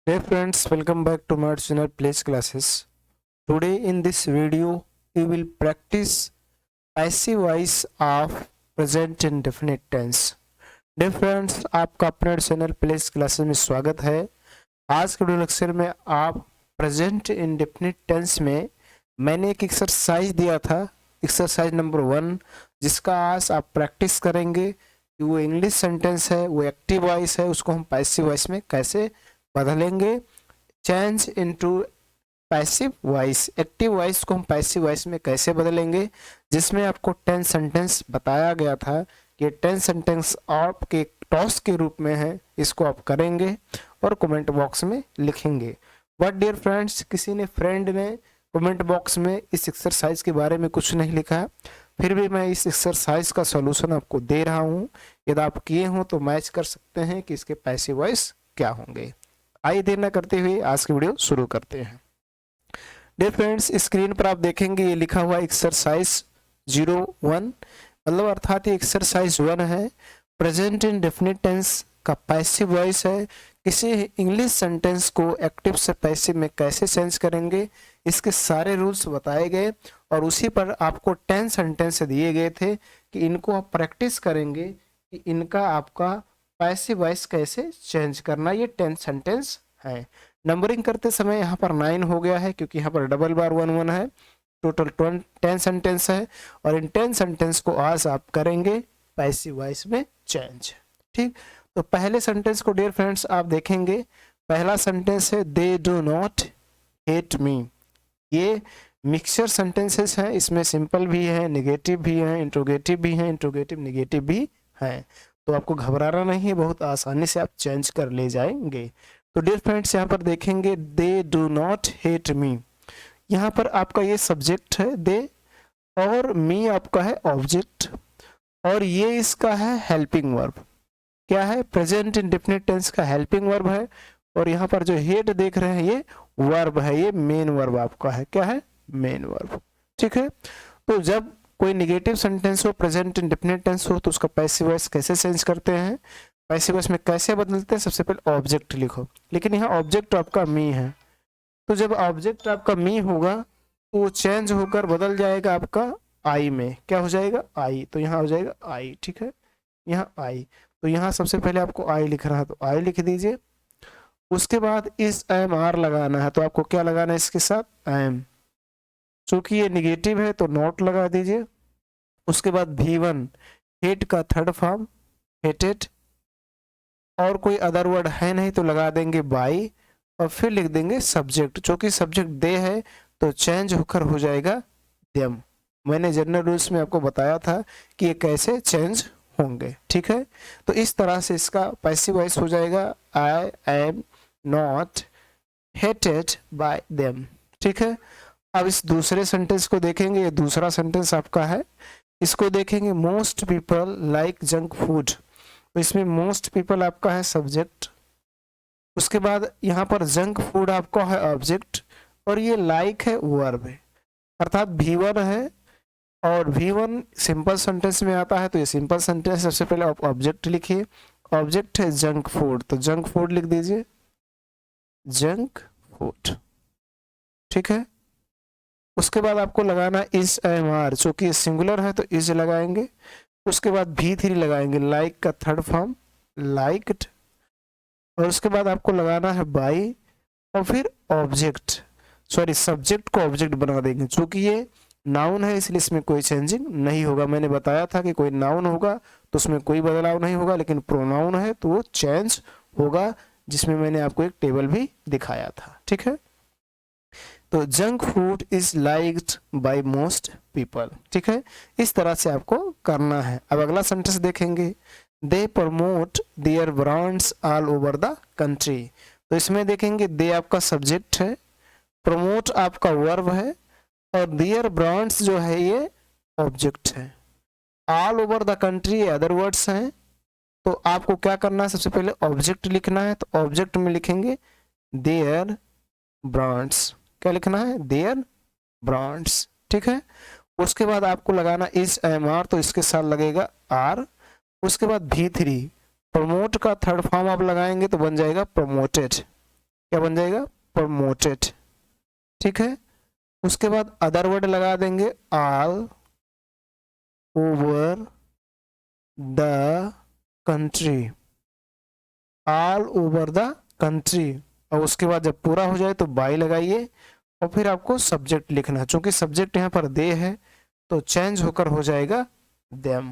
Hey friends, welcome back to my channel Place Classes. Today in this video, we will practice passive voice of present indefinite tense. Dear friends, आपका अपने channel place classes में स्वागत है। आज के video lecture में आप present indefinite tense में मैंने एक एक्सरसाइज दिया था, एक्सरसाइज नंबर 1, जिसका आज आप प्रैक्टिस करेंगे कि वो इंग्लिश सेंटेंस है, वो एक्टिव वॉइस है, उसको हम पैसिव वॉइस में कैसे बदलेंगे। Change into passive voice, active voice को हम पैसिव वॉइस में कैसे बदलेंगे, जिसमें आपको 10 सेंटेंस बताया गया था कि 10 सेंटेंस आपके टॉस के रूप में है। इसको आप करेंगे और कमेंट बॉक्स में लिखेंगे। बट डियर फ्रेंड्स, किसी ने फ्रेंड ने कमेंट बॉक्स में इस एक्सरसाइज के बारे में कुछ नहीं लिखा है, फिर भी मैं इस एक्सरसाइज का सॉल्यूशन आपको दे रहा हूँ। यदि आप किए हो तो मैच कर सकते हैं कि इसके पैसिव वॉइस क्या होंगे। आइए देर न करते हुए आज की वीडियो शुरू करते हैं। डियर फ्रेंड्स, स्क्रीन पर आप देखेंगे ये लिखा हुआ एक्सरसाइज 01, मतलब अर्थात ये एक्सरसाइज 1 है। प्रेजेंट इंडेफिनिट टेंस का पैसिव वॉइस है। किसी इंग्लिश सेंटेंस को एक्टिव से पैसिव में कैसे चेंज करेंगे, इसके सारे रूल्स बताए गए और उसी पर आपको 10 सेंटेंस दिए गए थे कि इनको आप प्रैक्टिस करेंगे कि इनका आपका पैसिव वॉइस कैसे चेंज करना। ये 10 सेंटेंस है। नंबरिंग करते समय यहाँ पर 9 हो गया है क्योंकि यहाँ पर डबल बार 1 1 है। टोटल 10 सेंटेंस है और इन 10 सेंटेंस को आज आप करेंगे पैसिव वॉइस में चेंज। ठीक, तो पहले सेंटेंस को डियर फ्रेंड्स आप देखेंगे। पहला सेंटेंस है they do not hate me. ये मिक्सचर सेंटेंसेस हैं, इसमें सिंपल भी है, नेगेटिव भी है, इंट्रोगेटिव भी है, इंट्रोगेटिव नेगेटिव भी है। तो आपको घबराना नहीं है, बहुत आसानी से आप चेंज कर ले जाएंगे। तो डियर फ्रेंड्स, यहाँ पर देखेंगे they do not hate me. यहाँ पर आपका ये सब्जेक्ट है दे और मी आपका है ऑब्जेक्ट और ये इसका है हेल्पिंग वर्ब। क्या है? प्रेजेंट इंडेफिनिट टेंस का हेल्पिंग वर्ब है। और यहाँ पर जो हेट देख रहे हैं ये वर्ब है, ये मेन वर्ब आपका है। क्या है? Main verb. ठीक है, तो जब कोई निगेटिव सेंटेंस हो, प्रेजेंट इंडेफिनिट टेंस हो, तो उसका पैसिव वॉइस कैसे चेंज करते हैं, पैसिव वॉइस में कैसे बदलते हैं। सबसे पहले ऑब्जेक्ट लिखो, लेकिन यहाँ ऑब्जेक्ट आपका मी है। तो जब ऑब्जेक्ट आपका मी होगा तो वो चेंज होकर बदल जाएगा आपका आई में। क्या हो जाएगा? आई। तो यहाँ हो जाएगा आई। ठीक है, यहाँ आई। तो यहाँ सबसे पहले आपको आई लिख रहा है तो आई लिख दीजिए। उसके बाद इस एम आर लगाना है, तो आपको क्या लगाना है इसके साथ? एम। चूंकि ये निगेटिव है तो नॉट लगा दीजिए। उसके बाद V1 हेट का थर्ड फॉर्म हेटेड, और कोई अदर वर्ड है नहीं तो लगा देंगे बाई और फिर लिख देंगे सब्जेक्ट। चूंकि सब्जेक्ट दे है तो चेंज होकर हो जाएगा देम। मैंने जनरल रूल्स में आपको बताया था कि ये कैसे चेंज होंगे। ठीक है, तो इस तरह से इसका पैसिव वॉइस हो जाएगा I am not hated bye them. ठीक है, अब इस दूसरे सेंटेंस को देखेंगे। ये दूसरा सेंटेंस आपका है, इसको देखेंगे most people like junk food. तो इसमें मोस्ट पीपल आपका है सब्जेक्ट। उसके बाद यहाँ पर जंक फूड आपका है ऑब्जेक्ट और ये लाइक है वर्ब है, अर्थात V1 है और V1 सिंपल सेंटेंस में आता है। तो ये सिंपल सेंटेंस, सबसे पहले आप ऑब्जेक्ट लिखिए। ऑब्जेक्ट है जंक फूड, तो जंक फूड लिख दीजिए, जंक फूड। ठीक है, उसके बाद आपको लगाना इज एम आर, चूंकि सिंगुलर है तो इज लगाएंगे। उसके बाद V3 लगाएंगे, लाइक का थर्ड फॉर्म लाइक्ड। और उसके बाद आपको लगाना है बाई और फिर ऑब्जेक्ट, सॉरी सब्जेक्ट को ऑब्जेक्ट बना देंगे। चूंकि ये नाउन है इसलिए इसमें कोई चेंजिंग नहीं होगा। मैंने बताया था कि कोई नाउन होगा तो उसमें कोई बदलाव नहीं होगा, लेकिन प्रोनाउन है तो वो चेंज होगा, जिसमें मैंने आपको एक टेबल भी दिखाया था। ठीक है, तो junk food is liked by most people. ठीक है, इस तरह से आपको करना है। अब अगला सेंटेंस देखेंगे, they promote their brands all over the country. तो इसमें देखेंगे दे आपका सब्जेक्ट है, प्रमोट आपका वर्ब है और देयर ब्रांड्स जो है ये ऑब्जेक्ट है। ऑल ओवर द कंट्री ये अदर वर्ड्स हैं। तो आपको क्या करना है, सबसे पहले ऑब्जेक्ट लिखना है। तो ऑब्जेक्ट में लिखेंगे देयर ब्रांड्स। क्या लिखना है? Their brands. ठीक है, उसके बाद आपको लगाना इज एम आर, तो इसके साथ लगेगा आर। उसके बाद V3 प्रमोट का थर्ड फॉर्म आप लगाएंगे तो बन जाएगा प्रमोटेड। क्या बन जाएगा, प्रमोटेड। ठीक है, उसके बाद अदर वर्ड लगा देंगे, all over the country, all over the country. और उसके बाद जब पूरा हो जाए तो बाई लगाइए और फिर आपको सब्जेक्ट लिखना है। चूंकि सब्जेक्ट यहाँ पर दे है तो चेंज होकर हो जाएगा देम,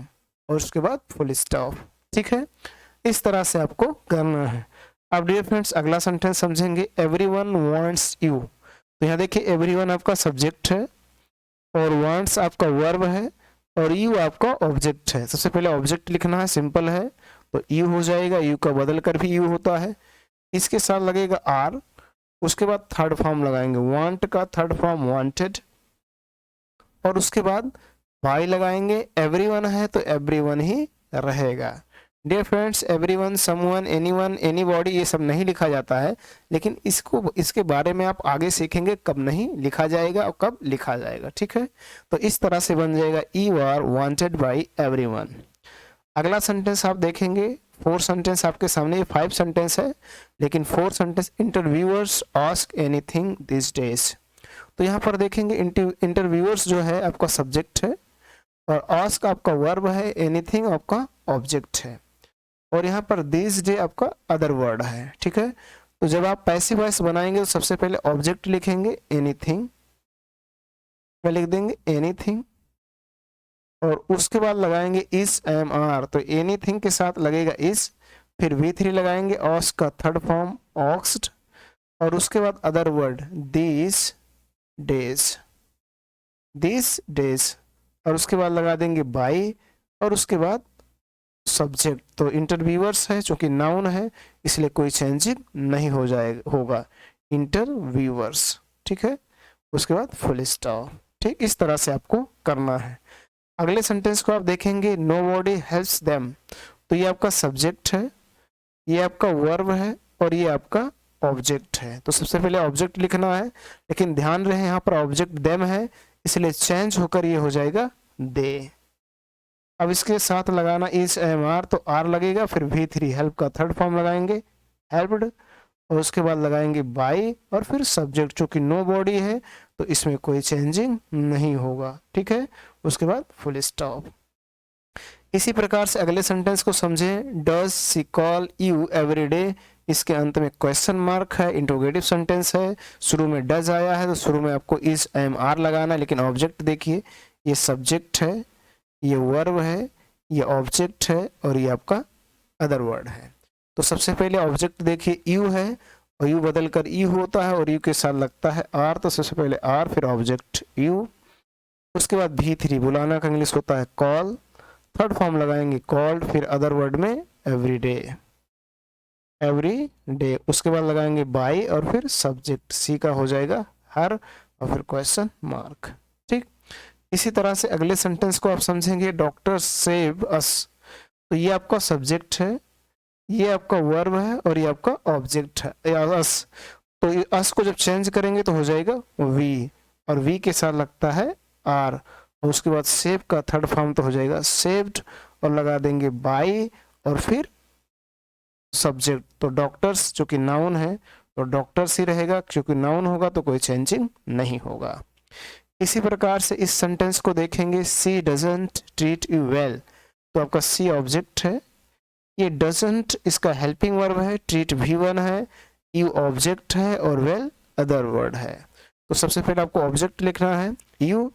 और उसके बाद फुल स्टॉप। ठीक है, इस तरह से आपको करना है। अब डियर फ्रेंड्स अगला सेंटेंस समझेंगे, एवरीवन वांट्स यू। तो यहाँ देखिए एवरीवन आपका सब्जेक्ट है और वांट्स आपका वर्ब है और यू आपका ऑब्जेक्ट है। सबसे पहले ऑब्जेक्ट लिखना है, सिंपल है, तो यू हो जाएगा, यू का बदल कर भी यू होता है, इसके साथ लगेगा आर, उसके बाद थर्ड फॉर्म लगाएंगे, वांट का थर्ड फॉर्म वांटेड, और उसके बाद वाई लगाएंगे। एवरीवन है तो एवरीवन ही रहेगा। Dear friends everyone, someone, anyone, anybody ये सब नहीं लिखा जाता है, लेकिन इसके बारे में आप आगे सीखेंगे कब नहीं लिखा जाएगा और कब लिखा जाएगा। ठीक है, तो इस तरह से बन जाएगा you are wanted by everyone. अगला सेंटेंस आप देखेंगे, 4 सेंटेंस आपके सामने, ये 5 सेंटेंस है लेकिन 4 sentence, interviewers ask anything this days. तो यहाँ पर देखेंगे इंटरव्यूअर्स जो है आपका सब्जेक्ट है और आस्क आपका वर्ब है, एनीथिंग आपका ऑब्जेक्ट है, और यहाँ पर दिस डे आपका अदर वर्ड है। ठीक है, तो जब आप पैसिव वॉइस बनाएंगे तो सबसे पहले ऑब्जेक्ट लिखेंगे एनीथिंग, क्या लिख देंगे एनीथिंग, और उसके बाद लगाएंगे इस एम आर, तो एनीथिंग के साथ लगेगा इस, फिर V3 लगाएंगे, ऑस्क का थर्ड फॉर्म ऑक्स्ड, और उसके बाद other word this days, this days, और उसके बाद लगा देंगे बाई, और उसके बाद सब्जेक्ट। तो इंटरव्यूअर्स है, चूंकि नाउन है इसलिए कोई चेंजिंग नहीं हो जाएगा, होगा इंटरव्यूअर्स। ठीक है, उसके बाद फुल स्टॉप। ठीक, इस तरह से आपको करना है। अगले सेंटेंस को आप देखेंगे, नोबॉडी हेल्प्स देम। तो ये आपका सब्जेक्ट है, ये आपका वर्ब है और ये आपका ऑब्जेक्ट है। तो सबसे पहले ऑब्जेक्ट लिखना है, लेकिन ध्यान रहे यहाँ पर ऑब्जेक्ट देम है इसलिए चेंज होकर ये हो जाएगा दे। अब इसके साथ लगाना इस एम आर, तो आर लगेगा, फिर V3 हेल्प का थर्ड फॉर्म लगाएंगे हेल्प्ड, और उसके बाद लगाएंगे बाई, और फिर सब्जेक्ट, चूंकि नो बॉडी है तो इसमें कोई चेंजिंग नहीं होगा। ठीक है, उसके बाद फुल स्टॉप। इसी प्रकार से अगले सेंटेंस को समझें, does she call you every day. इसके अंत में क्वेश्चन मार्क है, इंट्रोगेटिव सेंटेंस है, शुरू में डज आया है तो शुरू में आपको इस एम आर लगाना है, लेकिन ऑब्जेक्ट देखिए ये सब्जेक्ट है, ये वर्ब है, ये ऑब्जेक्ट है और ये आपका अदर वर्ड है। तो सबसे पहले ऑब्जेक्ट देखिए यू है और यू बदल कर यू होता है और यू के साथ लगता है आर, तो सबसे पहले आर फिर ऑब्जेक्ट यू, उसके बाद V3 बुलाना का इंग्लिश होता है कॉल, थर्ड फॉर्म लगाएंगे कॉल्ड, फिर अदर वर्ड में एवरी डे, एवरी डे, उसके बाद लगाएंगे बाई और फिर सब्जेक्ट, सी का हो जाएगा हर और फिर क्वेश्चन मार्क। ठीक, इसी तरह से अगले सेंटेंस को आप समझेंगे, डॉक्टर सेव अस। तो ये आपका सब्जेक्ट है, ये आपका वर्ब है और ये आपका ऑब्जेक्ट है अस। तो अस को जब चेंज करेंगे तो हो जाएगा वी, और वी के साथ लगता है आर, और उसके बाद सेव का थर्ड फॉर्म तो हो जाएगा सेव्ड, और लगा देंगे बाई और फिर सब्जेक्ट। तो डॉक्टर्स जो कि नाउन है तो डॉक्टर्स ही रहेगा, क्योंकि नाउन होगा तो कोई चेंजिंग नहीं होगा। इसी प्रकार से इस सेंटेंस को देखेंगे, सी डजंट ट्रीट यू वेल। तो आपका सी ऑब्जेक्ट है, ये डजंट इसका हेल्पिंग वर्ब है, ट्रीट V1 है, यू ऑब्जेक्ट है और वेल अदर वर्ड है। तो सबसे पहले आपको ऑब्जेक्ट लिखना है यू,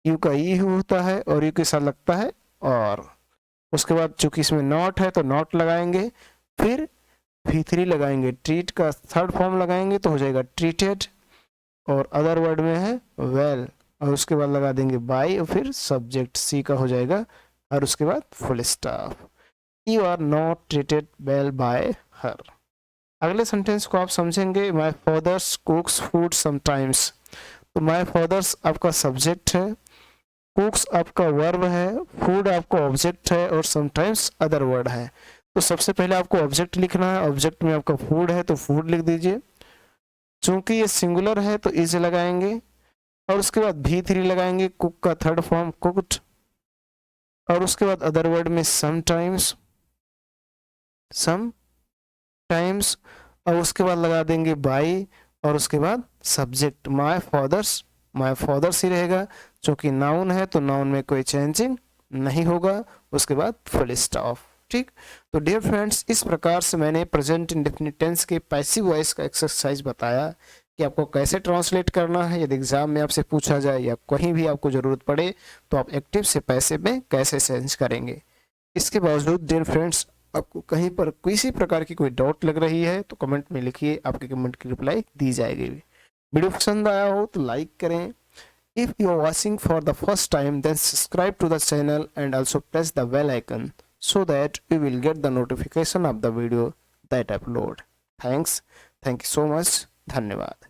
यू का यू होता है और यू के साथ लगता है और, उसके बाद चूंकि इसमें नॉट है तो नॉट लगाएंगे, फिर V3 लगाएंगे, ट्रीट का थर्ड फॉर्म लगाएंगे तो हो जाएगा ट्रीटेड, और अदर वर्ड में है वेल, और उसके बाद लगा देंगे बाई और फिर सब्जेक्ट, सी का हो जाएगा, और उसके बाद full stop. You are not treated well by her. अगले सेंटेंस को आप समझेंगे, my father's cooks food sometimes. तो माई फादर्स आपका सब्जेक्ट है, कुक्स आपका वर्ब है, फूड आपका ऑब्जेक्ट है और समटाइम्स अदर वर्ड है। तो सबसे पहले आपको ऑब्जेक्ट लिखना है, ऑब्जेक्ट में आपका फूड है तो फूड लिख दीजिए, चूंकि ये सिंगुलर है तो इज लगाएंगे, और उसके बाद V3 लगाएंगे, कुक का थर्ड फॉर्म कुक्ड, और उसके बाद अदर वर्ड में समटाइम्स, समटाइम्स, और उसके बाद लगा देंगे बाई और उसके बाद सब्जेक्ट माय फादर्स ही रहेगा, क्योंकि नाउन है तो नाउन में कोई चेंजिंग नहीं होगा। उसके बाद फुल स्टॉप। ठीक, तो डियर फ्रेंड्स, इस प्रकार से मैंने प्रेजेंट इंडेफिनिट टेंस के पैसिव वॉइस का एक्सरसाइज बताया कि आपको कैसे ट्रांसलेट करना है यदि एग्जाम में आपसे पूछा जाए या कहीं भी आपको ज़रूरत पड़े तो आप एक्टिव से पैसिव में कैसे चेंज करेंगे। इसके बावजूद डियर फ्रेंड्स, आपको कहीं पर किसी प्रकार की कोई डाउट लग रही है तो कमेंट में लिखिए, आपके कमेंट की रिप्लाई दी जाएगी। वीडियो पसंद आया हो तो लाइक करें। If you are watching for the first time, then subscribe to the channel and also press the bell icon so that you will get the notification of the video that I upload. Thanks. Thank you so much. धन्यवाद।